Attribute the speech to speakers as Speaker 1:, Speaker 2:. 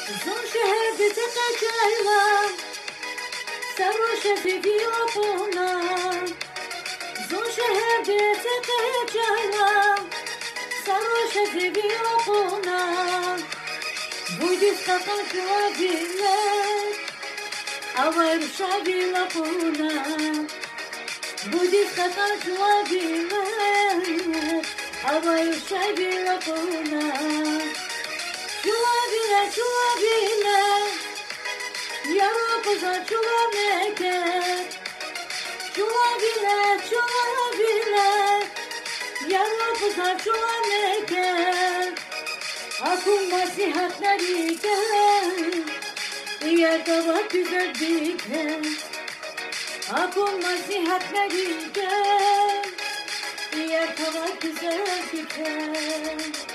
Speaker 1: زون شهر بتقجيلا سروش في بيوبونا زون شهر بتقجيلا سروش في بيوبونا بوديس تقجوا بيلك أوير شابي لقونا بوديس تقجوا بيلك أوير شابي لقونا Çuvabile, yarokuza çuvameke. Çuvabile, yarokuza çuvameke. Akım nasihatleri gel, yerde bak güzel diken. Akım nasihatleri gel, yerde bak güzel diken.